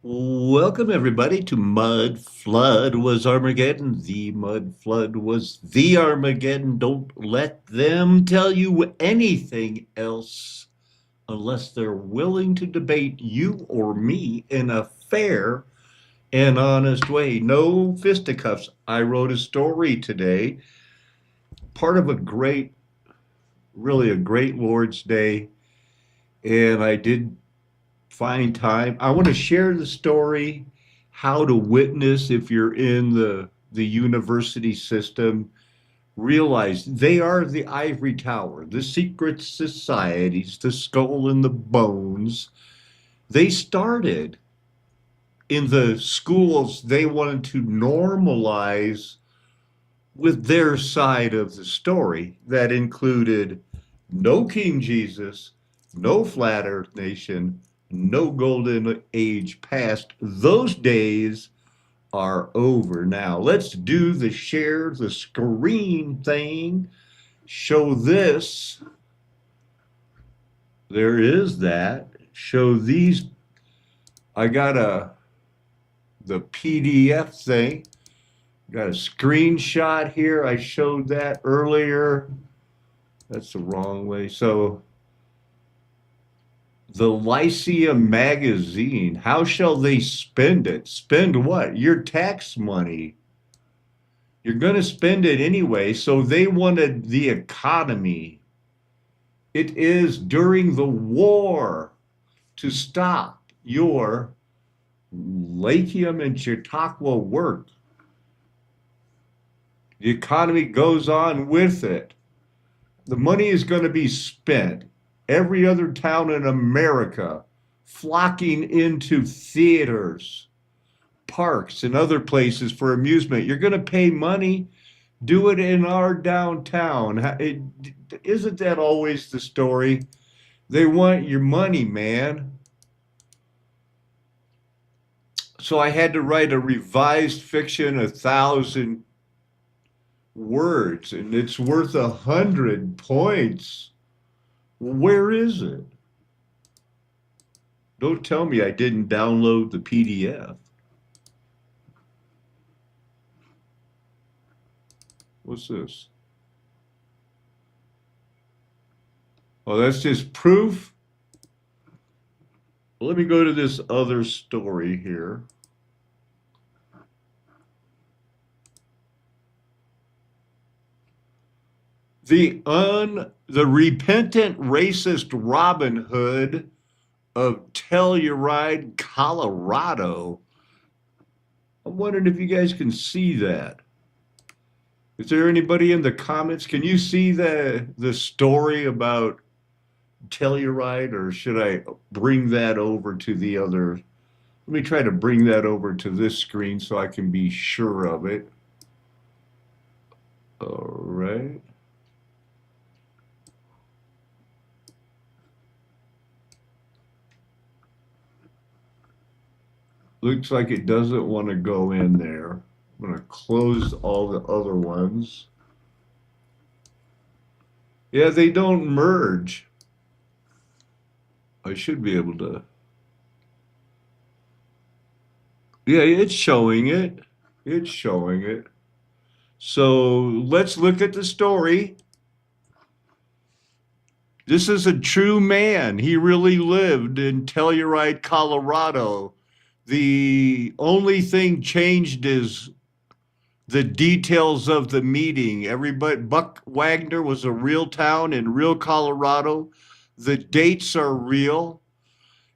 Welcome, everybody, to Mud Flood Was Armageddon. The Mud Flood was the Armageddon. Don't let them tell you anything else unless they're willing to debate you or me in a fair and honest way. No fisticuffs. I wrote a story today, part of a great, really a great Lord's Day, and I did find time. I want to share the story, how to witness if you're in the university system. Realize they are the ivory tower, the secret societies, the skull and the bones. They started in the schools they wanted to normalize with their side of the story that included no King Jesus, no flat earth nation, no golden age past. Those days are over now. Let's do the share the screen thing. Show this. There is that. Show these. I got the PDF thing. Got a screenshot here. I showed that earlier. That's the wrong way. So the Lyceum magazine, how shall they spend it? Spend what? Your tax money. You're going to spend it anyway. So they wanted the economy. It is during the war to stop your Lachium and Chautauqua work. The economy goes on with it. The money is going to be spent. Every other town in America flocking into theaters, parks, and other places for amusement. You're going to pay money. Do it in our downtown. Isn't that always the story? They want your money, man. So I had to write a revised fiction, 1,000 words, and it's worth 100 points. Where is it? Don't tell me I didn't download the PDF. What's this? Oh, that's just proof. Let me go to this other story here. The repentant racist Robin Hood of Telluride, Colorado. I'm wondering if you guys can see that. Is there anybody in the comments? Can you see the story about Telluride, or should I bring that over to the other? Let me try to bring that over to this screen so I can be sure of it. All right. Looks like it doesn't want to go in there. I'm going to close all the other ones. Yeah, they don't merge. I should be able to. Yeah, it's showing it. It's showing it. So let's look at the story. This is a true man. He really lived in Telluride, Colorado. The only thing changed is the details of the meeting. Everybody, Buck Wagner was a real town in real Colorado. The dates are real.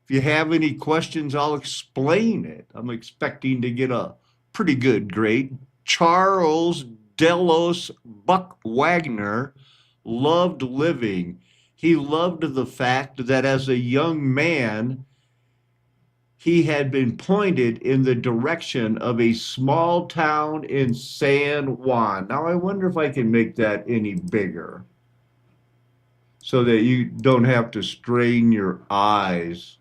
If you have any questions, I'll explain it. I'm expecting to get a pretty good grade. Charles Delos Buck Wagner loved living. He loved the fact that as a young man, he had been pointed in the direction of a small town in San Juan. Now, I wonder if I can make that any bigger so that you don't have to strain your eyes.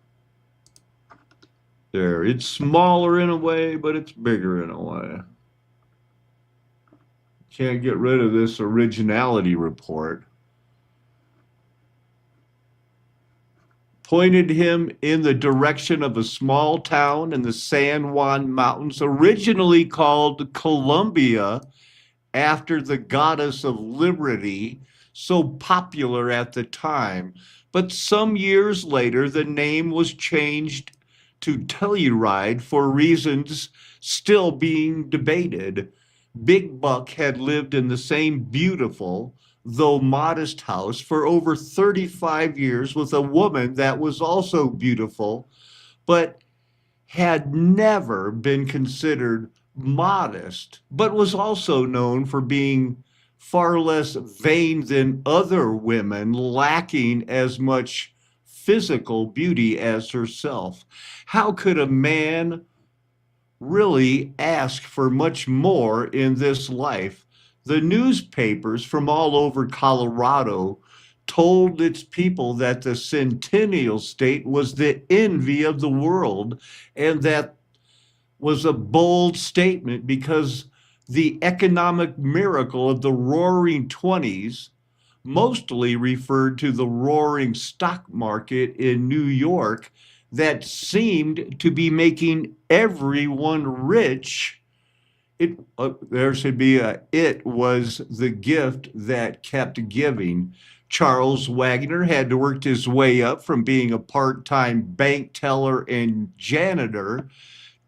There, it's smaller in a way, but it's bigger in a way. Can't get rid of this originality report. pointed him in the direction of a small town in the San Juan Mountains, originally called Columbia, after the goddess of liberty, so popular at the time. But some years later, the name was changed to Telluride for reasons still being debated. Big Buck had lived in the same beautiful, though modest house for over 35 years with a woman that was also beautiful, but had never been considered modest, but was also known for being far less vain than other women, lacking as much physical beauty as herself. How could a man really ask for much more in this life? The newspapers from all over Colorado told its people that the Centennial State was the envy of the world, and that was a bold statement because the economic miracle of the roaring 20s mostly referred to the roaring stock market in New York that seemed to be making everyone rich. There should be it was the gift that kept giving. Charles Wagner had to work his way up from being a part-time bank teller and janitor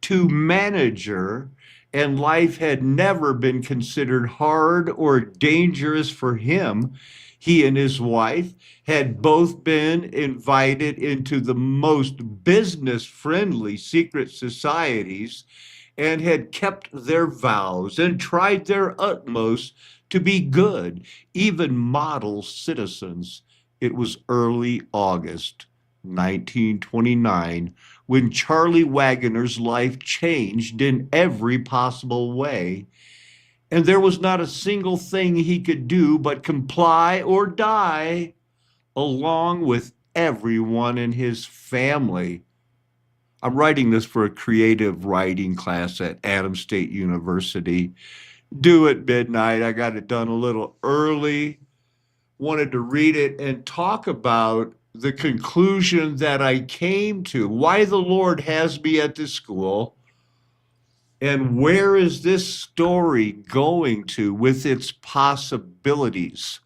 to manager, and life had never been considered hard or dangerous for him. He and his wife had both been invited into the most business friendly secret societies and had kept their vows and tried their utmost to be good, even model citizens. It was early August 1929 when Charlie Wagner's life changed in every possible way, and there was not a single thing he could do but comply or die, along with everyone in his family. I'm writing this for a creative writing class at Adams State University. Due at midnight. I got it done a little early. Wanted to read it and talk about the conclusion that I came to, why the Lord has me at this school, and where is this story going to with its possibilities.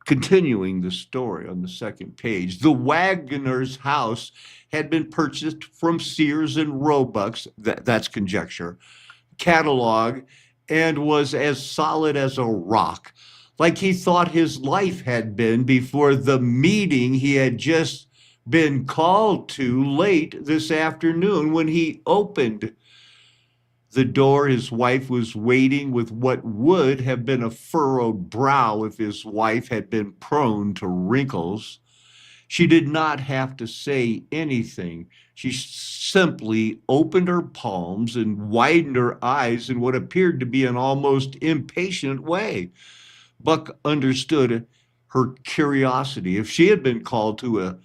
Continuing the story on the second page, the Wagner's house had been purchased from Sears and Roebuck's, that's conjecture, catalog, and was as solid as a rock, like he thought his life had been before the meeting he had just been called to late this afternoon. When he opened the door, his wife was waiting with what would have been a furrowed brow if his wife had been prone to wrinkles. She did not have to say anything. She simply opened her palms and widened her eyes in what appeared to be an almost impatient way. Buck understood her curiosity. If she had been called to a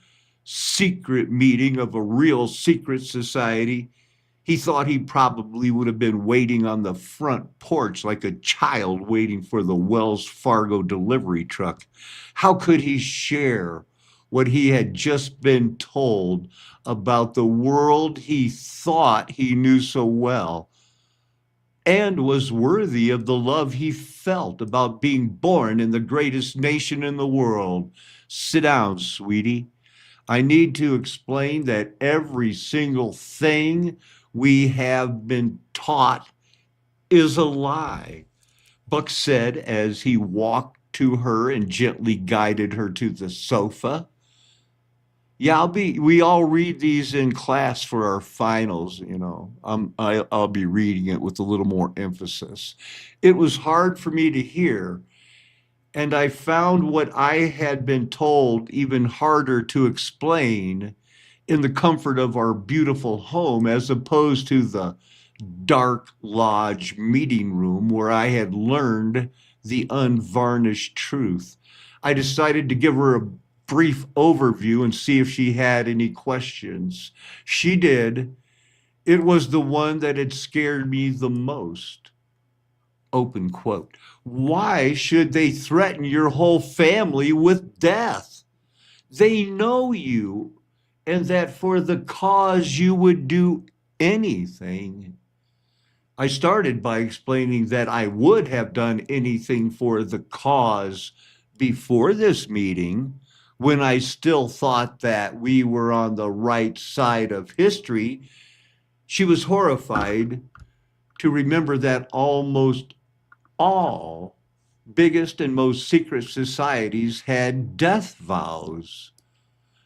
secret meeting of a real secret society, he thought he probably would have been waiting on the front porch like a child waiting for the Wells Fargo delivery truck. How could he share what he had just been told about the world he thought he knew so well, and was worthy of the love he felt about being born in the greatest nation in the world? Sit down, sweetie. I need to explain that every single thing we have been taught is a lie, Buck said as he walked to her and gently guided her to the sofa. Yeah, we all read these in class for our finals, you know. I'll be reading it with a little more emphasis. It was hard for me to hear, and I found what I had been told even harder to explain in the comfort of our beautiful home, as opposed to the dark lodge meeting room where I had learned the unvarnished truth. I decided to give her a brief overview and see if she had any questions. She did. It was the one that had scared me the most. Open quote. Why should they threaten your whole family with death? They know you and that for the cause you would do anything. I started by explaining that I would have done anything for the cause before this meeting when I still thought that we were on the right side of history. She was horrified to remember that almost all biggest and most secret societies had death vows,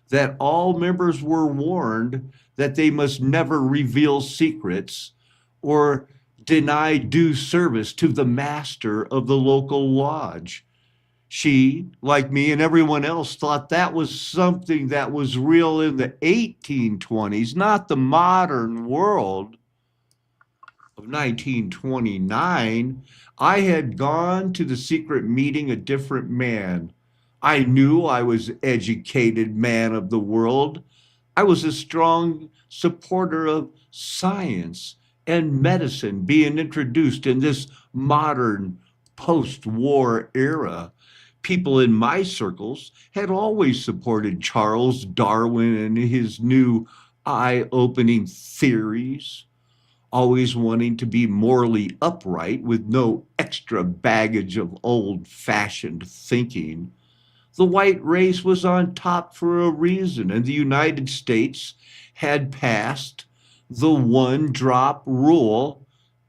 that all members were warned that they must never reveal secrets or deny due service to the master of the local lodge. She, like me and everyone else, thought that was something that was real in the 1820s, not the modern world of 1929. I had gone to the secret meeting a different man. I knew I was an educated man of the world. I was a strong supporter of science and medicine being introduced in this modern post-war era. People in my circles had always supported Charles Darwin and his new eye-opening theories, always wanting to be morally upright with no extra baggage of old-fashioned thinking. The white race was on top for a reason, and the United States had passed the one drop rule.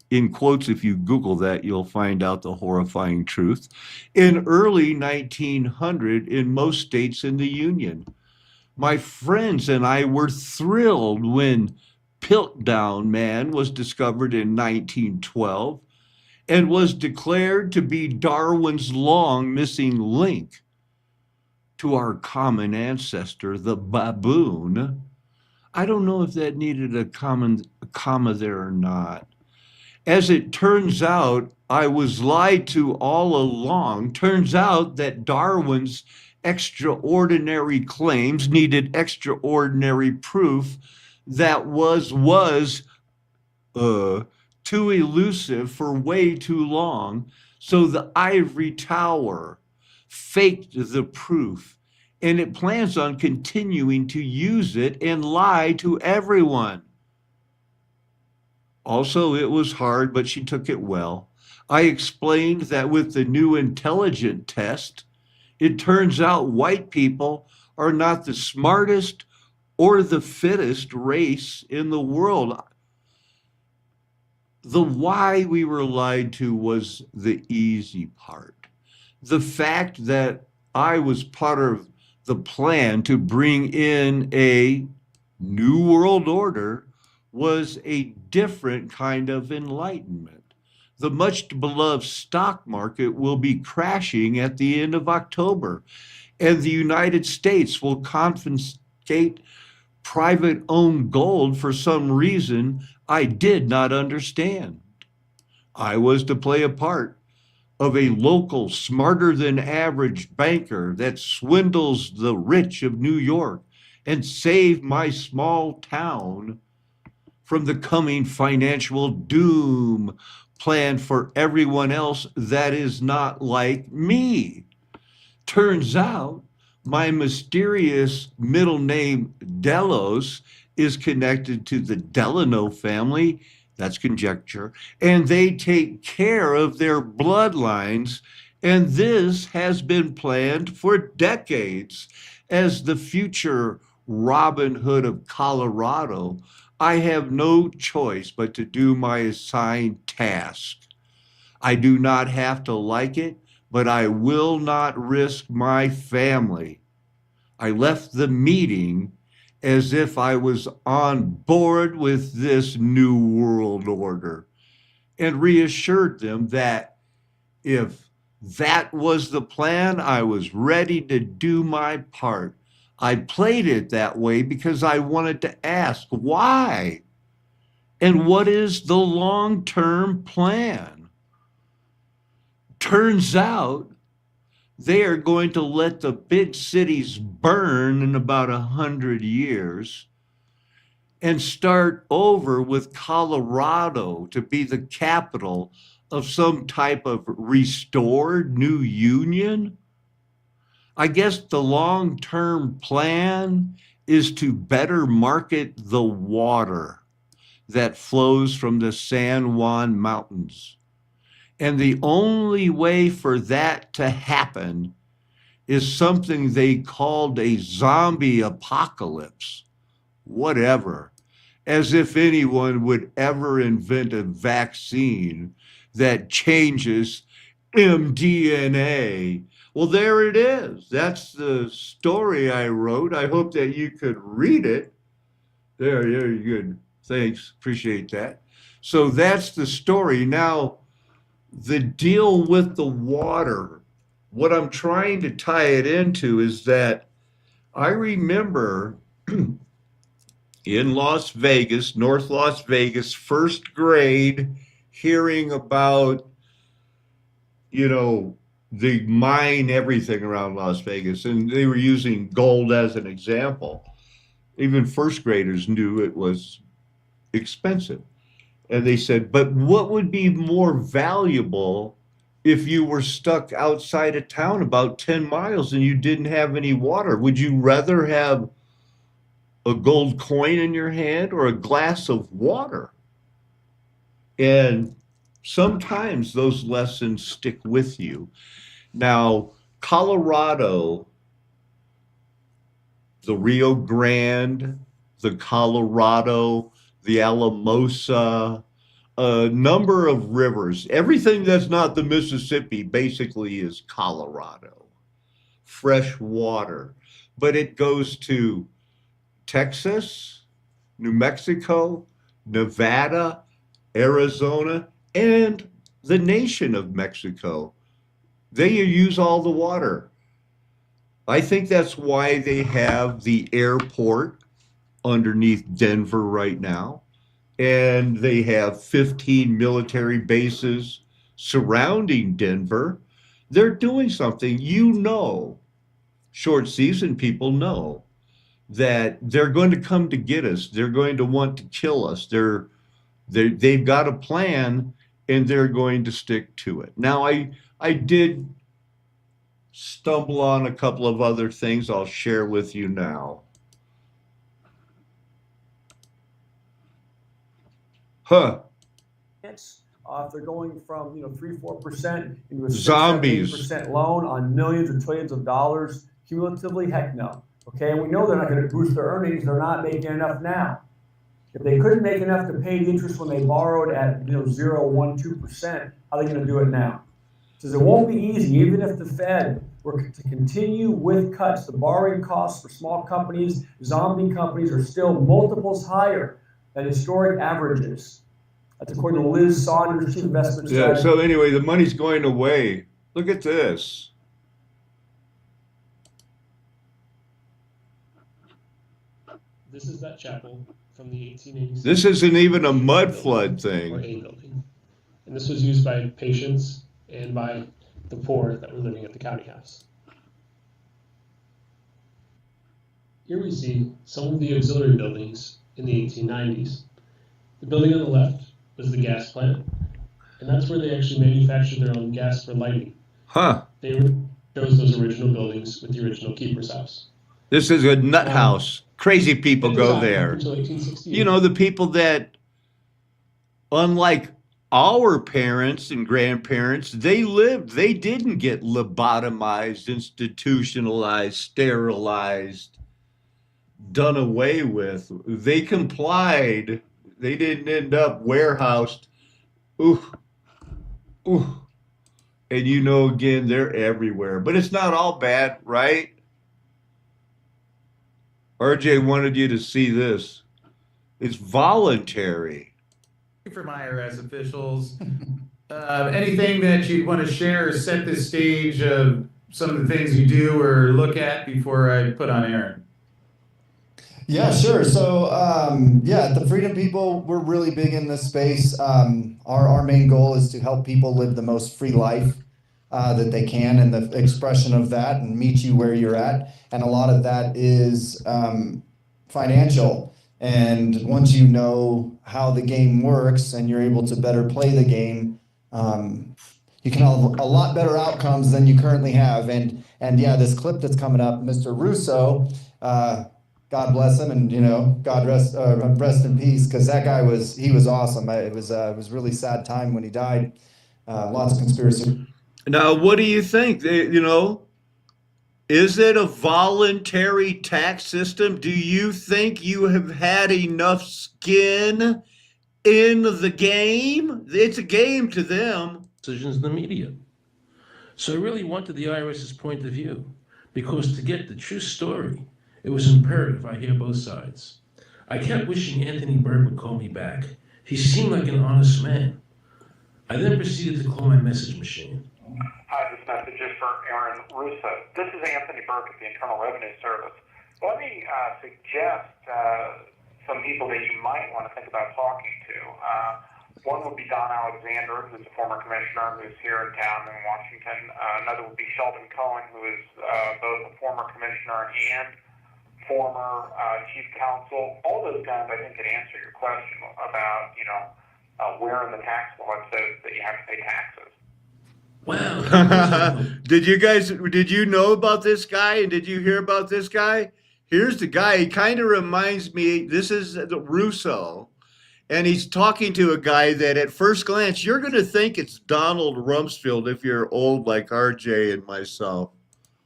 In quotes, if you Google that, you'll find out the horrifying truth. In early 1900, in most states in the Union, my friends and I were thrilled when Piltdown Man was discovered in 1912 and was declared to be Darwin's long missing link to our common ancestor, the baboon. I don't know if that needed a comma there or not. As it turns out, I was lied to all along. Turns out that Darwin's extraordinary claims needed extraordinary proof that too elusive for way too long. So the ivory tower faked the proof, and it plans on continuing to use it and lie to everyone. Also, it was hard, but she took it well. I explained that with the new intelligent test, it turns out white people are not the smartest or the fittest race in the world. The why we were lied to was the easy part. The fact that I was part of the plan to bring in a new world order was a different kind of enlightenment. The much beloved stock market will be crashing at the end of October, and the United States will confiscate private owned gold for some reason I did not understand. I was to play a part of a local, smarter than average banker that swindles the rich of New York and save my small town from the coming financial doom planned for everyone else that is not like me. Turns out my mysterious middle name, Delos, is connected to the Delano family. That's conjecture. And they take care of their bloodlines. And this has been planned for decades. As the future Robin Hood of Colorado, I have no choice but to do my assigned task. I do not have to like it, but I will not risk my family. I left the meeting as if I was on board with this new world order and reassured them that if that was the plan, I was ready to do my part. I played it that way because I wanted to ask why and what is the long-term plan. Turns out they are going to let the big cities burn in about 100 years and start over with Colorado to be the capital of some type of restored new union. I guess the long-term plan is to better market the water that flows from the San Juan Mountains. And the only way for that to happen is something they called a zombie apocalypse. Whatever. As if anyone would ever invent a vaccine that changes mDNA. Well, there it is. That's the story I wrote. I hope that you could read it. There, good. Thanks. Appreciate that. So that's the story. Now, the deal with the water, what I'm trying to tie it into is that I remember in Las Vegas, North Las Vegas, first grade, hearing about, they mine everything around Las Vegas, and they were using gold as an example. Even first graders knew it was expensive. And they said, but what would be more valuable if you were stuck outside of town about 10 miles and you didn't have any water? Would you rather have a gold coin in your hand or a glass of water? And sometimes those lessons stick with you. Now, Colorado, the Rio Grande, the Colorado, the Alamosa, a number of rivers. Everything that's not the Mississippi basically is Colorado, fresh water. But it goes to Texas, New Mexico, Nevada, Arizona, and the nation of Mexico. They use all the water. I think that's why they have the airport underneath Denver right now. And they have 15 military bases surrounding Denver. They're doing something. Short season people know that they're going to come to get us. They're going to want to kill us. They've got a plan, and they're going to stick to it. Now, I did stumble on a couple of other things I'll share with you now. If they're going from 3-4% into a Zombies. 6-8% loan on millions or trillions of dollars cumulatively, heck no. Okay, and we know they're not going to boost their earnings. They're not making enough now. If they couldn't make enough to pay the interest when they borrowed at 0, 1, 2%, how are they going to do it now? Says it won't be easy, even if the Fed were to continue with cuts. The borrowing costs for small companies, zombie companies, are still multiples higher than historic averages. That's according to Liz Saunders, Chief Investment Strategist. So anyway, the money's going away. Look at this. This is that chapel from the 1880s. This isn't even a mud flood or thing. a building. And this was used by patients and by the poor that were living at the county house. Here we see some of the auxiliary buildings in the 1890s. The building on the left was the gas plant, and that's where they actually manufactured their own gas for lighting. They chose those original buildings with the original keeper's house. This is a nut house. Crazy people go there. Until 1868. The people that, unlike our parents and grandparents, they didn't get lobotomized, institutionalized, sterilized, done away with. They complied. They didn't end up warehoused. And again, they're everywhere. But it's not all bad, right? RJ wanted you to see this. It's voluntary. From IRS officials, anything that you'd want to share or set the stage of some of the things you do or look at before I put on Aaron? Yeah, sure. So, the Freedom People, we're really big in this space. Our main goal is to help people live the most free life that they can, and the expression of that, and meet you where you're at. And a lot of that is financial. And once you know how the game works and you're able to better play the game, you can have a lot better outcomes than you currently have. And yeah, this clip that's coming up, Mr. Russo, God bless him, and God rest in peace, because that guy he was awesome. It was really sad time when he died. Lots of conspiracy. Now, what do you think? Is it a voluntary tax system? Do you think you have had enough skin in the game? It's a game to them. Decisions in the media. So I really wanted the IRS's point of view, because to get the true story, it was imperative I hear both sides. I kept wishing Anthony Berg would call me back. He seemed like an honest man. I then proceeded to call my message machine. Hi, this message is for Aaron Russo. This is Anthony Burke at the Internal Revenue Service. Let me suggest some people that you might want to think about talking to. One would be Don Alexander, who's a former commissioner who's here in town in Washington. Another would be Sheldon Cohen, who is both a former commissioner and former chief counsel. All those guys, I think, could answer your question about, where in the tax law it says that you have to pay taxes. Wow. Did you know about this guy? And did you hear about this guy? Here's the guy. He kind of reminds me, this is the Russo, and he's talking to a guy that at first glance, you're going to think it's Donald Rumsfeld if you're old like RJ and myself.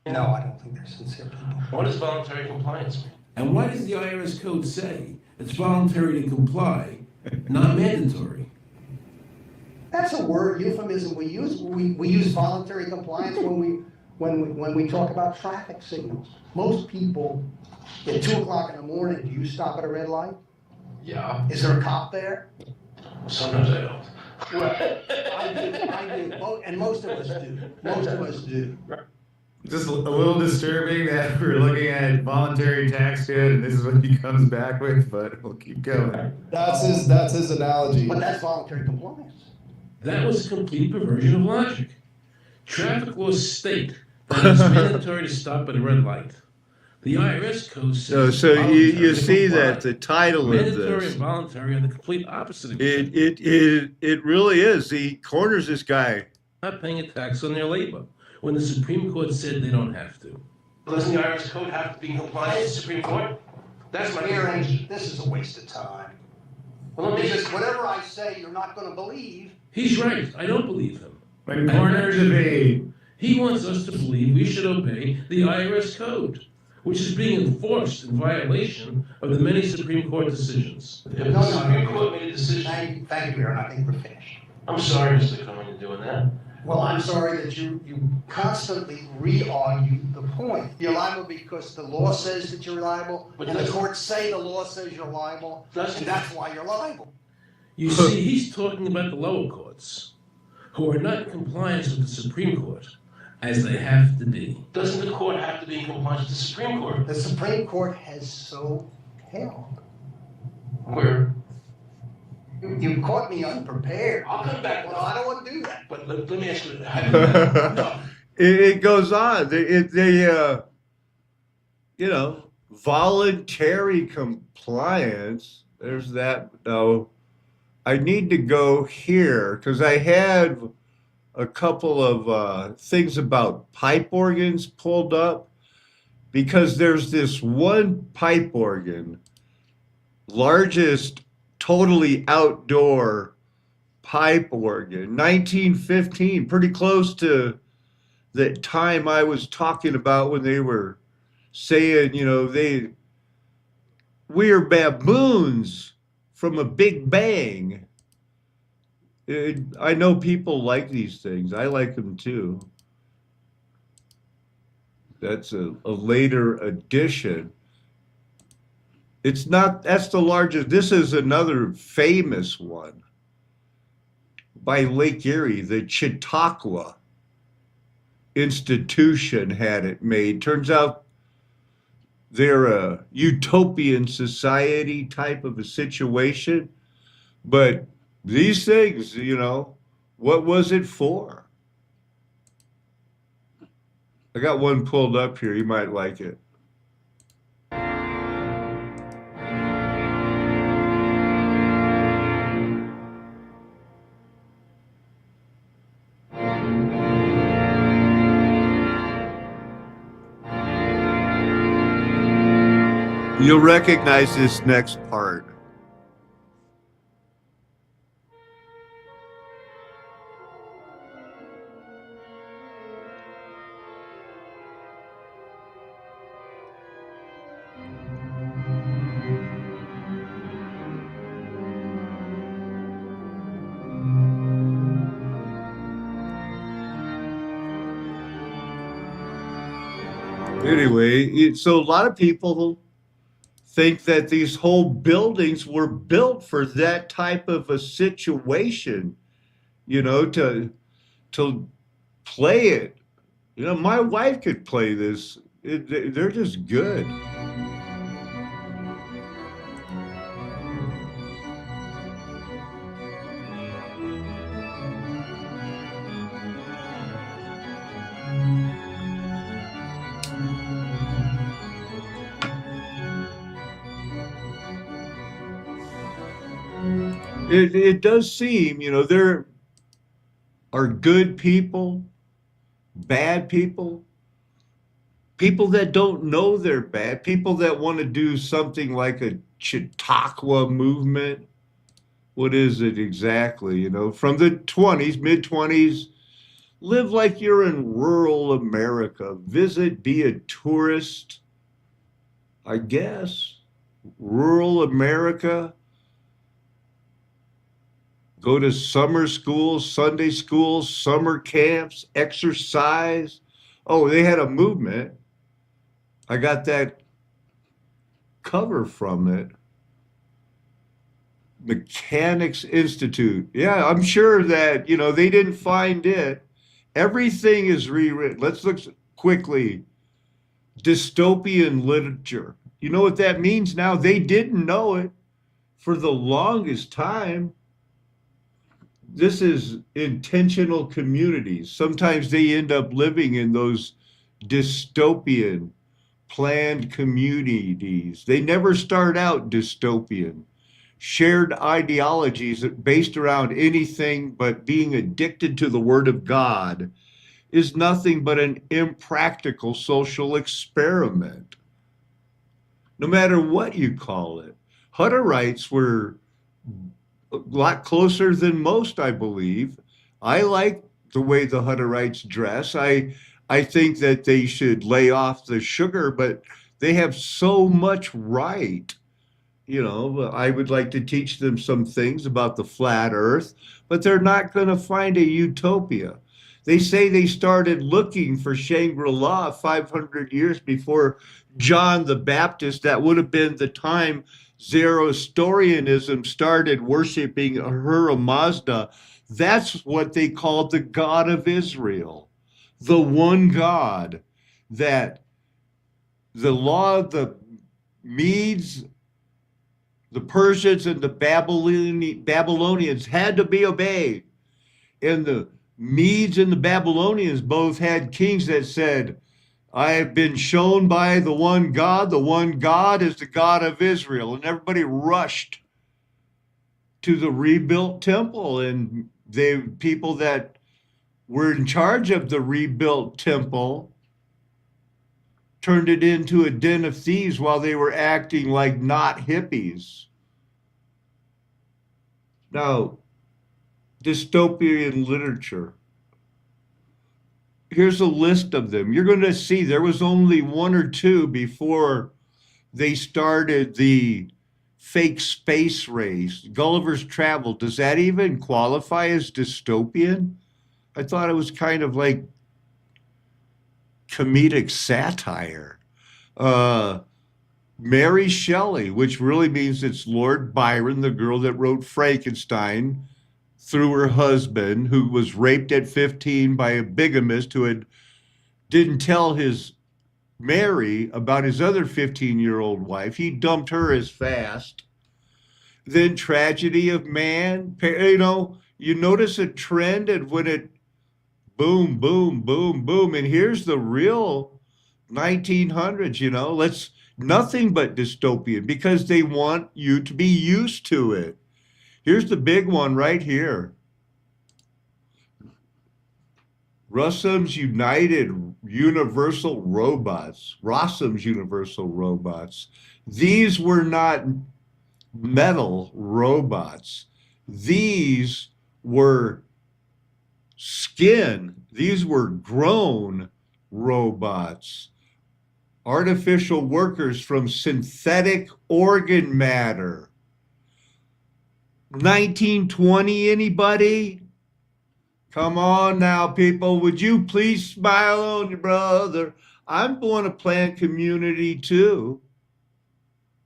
No, I don't think they're sincere people. What does voluntary compliance mean? And why does the IRS code say it's voluntary to comply, not mandatory? That's a word euphemism we use. We use voluntary compliance when we talk about traffic signals. Most people at 2 o'clock in the morning, do you stop at a red light? Yeah. Is there a cop there? Sometimes I don't. Well, I do, and most of us do. Most of us do. Just a little disturbing that we're looking at voluntary tax code and this is what he comes back with, but we'll keep going. That's his analogy. But that's voluntary compliance. That was a complete perversion of logic. Traffic laws state that it's mandatory to stop at a red light. The IRS code says So you voluntary to see comply. that the title of Mandatory this, and voluntary are the complete opposite of each other. it really is. He corners this guy. Not paying a tax on their labor when the Supreme Court said they don't have to. Doesn't the IRS code have to be in compliance with the Supreme Court? That's my Aaron, hearing. this is a waste of time. Well, let me Because just. whatever I say, you're not going to believe. He's right. I don't believe him. When corners evade. He wants us to believe we should obey the IRS code, which is being enforced in violation of the many Supreme Court decisions. If the Supreme Court made a decision. Thank you, Aaron. I think we're finished. I'm sorry, Mr. Cohen, in doing that. Well, I'm sorry that you constantly re-argue the point. You're liable because the law says that you're liable, But and the that's- courts say the law says you're liable, and that's why you're liable. You see, he's talking about the lower courts, who are not in compliance with the Supreme Court, as they have to be. Doesn't the court have to be in compliance with the Supreme Court? The Supreme Court has so held. Where? You caught me unprepared. I'll come back. Well, I don't want to do that. But let me ask you, It goes on. Voluntary compliance. There's that. No, I need to go here because I had a couple of things about pipe organs pulled up because there's this one pipe organ, largest totally outdoor pipe organ, 1915, pretty close to the time I was talking about when they were saying, we are baboons from a big bang. I know people like these things. I like them too. That's a later addition. It's not, that's the largest. This is another famous one by Lake Erie. The Chautauqua Institution had it made. Turns out they're a utopian society type of a situation. But these things, what was it for? I got one pulled up here. You might like it. You'll recognize this next part. Anyway, so a lot of people think that these whole buildings were built for that type of a situation, to play it. My wife could play this. They're just good. It does seem, there are good people, bad people, people that don't know they're bad, people that want to do something like a Chautauqua movement. What is it exactly? From the 20s, mid 20s, live like you're in rural America, visit, be a tourist, I guess, rural America. Go to summer schools, Sunday schools, summer camps, exercise. Oh, they had a movement. I got that cover from it. Mechanics Institute. Yeah, I'm sure that, they didn't find it. Everything is rewritten. Let's look quickly. Dystopian literature. You know what that means now? They didn't know it for the longest time. This is intentional communities. Sometimes they end up living in those dystopian planned communities. They never start out dystopian. Shared ideologies based around anything but being addicted to the Word of God is nothing but an impractical social experiment, no matter what you call it. Hutterites were a lot closer than most, I believe. I like the way the Hutterites dress. I think that they should lay off the sugar, but they have so much right. I would like to teach them some things about the flat earth, but they're not going to find a utopia. They say they started looking for Shangri-La 500 years before John the Baptist. That would have been the time Zoroastrianism started worshiping Ahura Mazda. That's what they called the God of Israel, the one God that the law of the Medes, the Persians, and the Babylonians had to be obeyed. And the Medes and the Babylonians both had kings that said, I have been shown by the one God is the God of Israel. And everybody rushed to the rebuilt temple. And the people that were in charge of the rebuilt temple turned it into a den of thieves while they were acting like not hippies. Now, dystopian literature. Here's a list of them. You're going to see there was only one or two before they started the fake space race. Gulliver's Travel, does that even qualify as dystopian? I thought it was kind of like comedic satire. Mary Shelley, which really means it's Lord Byron, the girl that wrote Frankenstein, through her husband, who was raped at 15 by a bigamist who didn't tell his Mary about his other 15-year-old wife. He dumped her as fast. Then Tragedy of Man. You notice a trend, and when it boom, boom, boom, boom, and here's the real 1900s, nothing but dystopian, because they want you to be used to it. Here's the big one right here. Rossum's Universal Robots. These were not metal robots. These were these were grown robots, artificial workers from synthetic organ matter. 1920, anybody? Come on now, people. Would you please smile on your brother? I'm born a Planned Community too.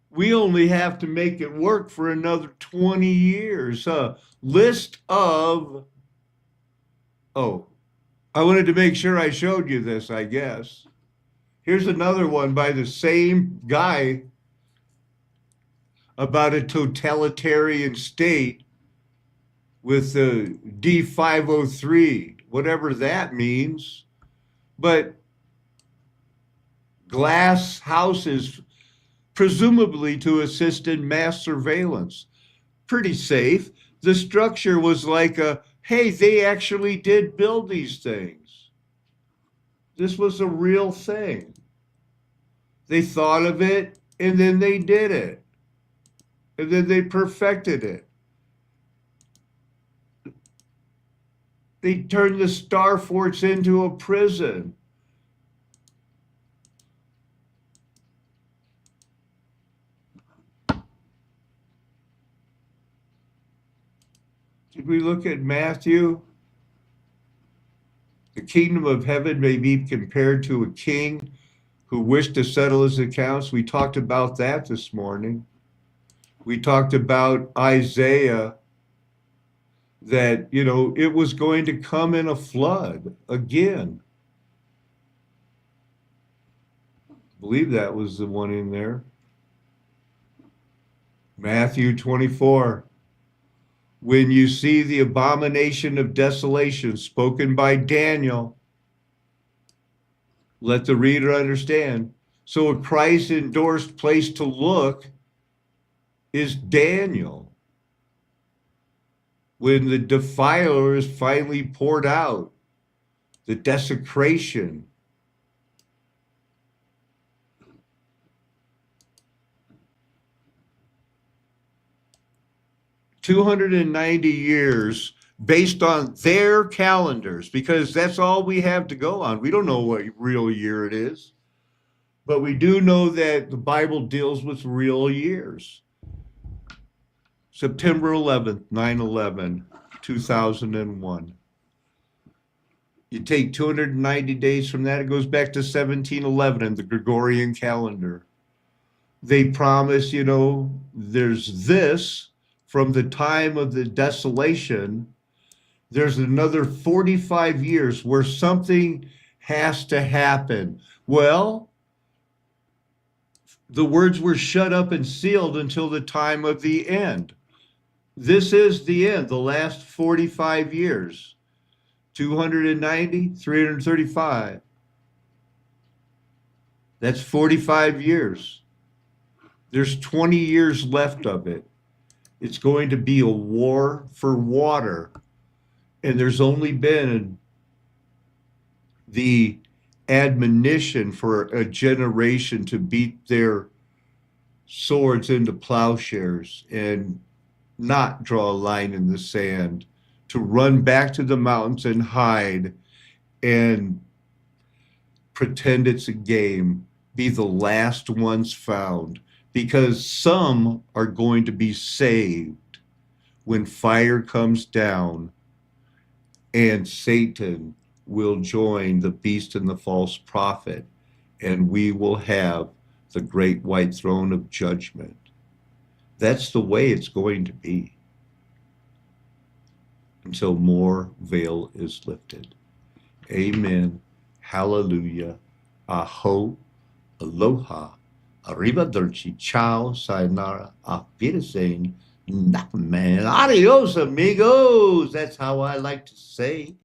We only have to make it work for another 20 years. List of, oh, I wanted to make sure I showed you this, I guess. Here's another one by the same guy about a totalitarian state with the D503, whatever that means. But glass houses, presumably to assist in mass surveillance. Pretty safe. The structure was like hey, they actually did build these things. This was a real thing. They thought of it, and then they did it. And then they perfected it. They turned the Star Forts into a prison. Did we look at Matthew? The kingdom of heaven may be compared to a king who wished to settle his accounts. We talked about that this morning. We talked about Isaiah, that, it was going to come in a flood again. I believe that was the one in there. Matthew 24. When you see the abomination of desolation spoken by Daniel, let the reader understand. So a Christ-endorsed place to look is Daniel. When the defiler is finally poured out, the desecration. $290 years based on their calendars, because that's all we have to go on. We don't know what real year it is, but we do know that the Bible deals with real years. September 11th, 9/11, 2001. You take 290 days from that, it goes back to 1711 in the Gregorian calendar. They promise, there's this from the time of the desolation. There's another 45 years where something has to happen. Well, the words were shut up and sealed until the time of the end. This is the end, the last 45 years. 290, 335. That's 45 years. There's 20 years left of it. It's going to be a war for water. And there's only been the admonition for a generation to beat their swords into plowshares and not draw a line in the sand, to run back to the mountains and hide and pretend it's a game, be the last ones found, because some are going to be saved when fire comes down and Satan will join the beast and the false prophet, and we will have the great white throne of judgment. That's the way it's going to be until more veil is lifted. Amen. Hallelujah. Aho. Aloha. Arrivederci. Ciao. Sayonara. Auf Wiedersehen. Man. Adios, amigos. That's how I like to say.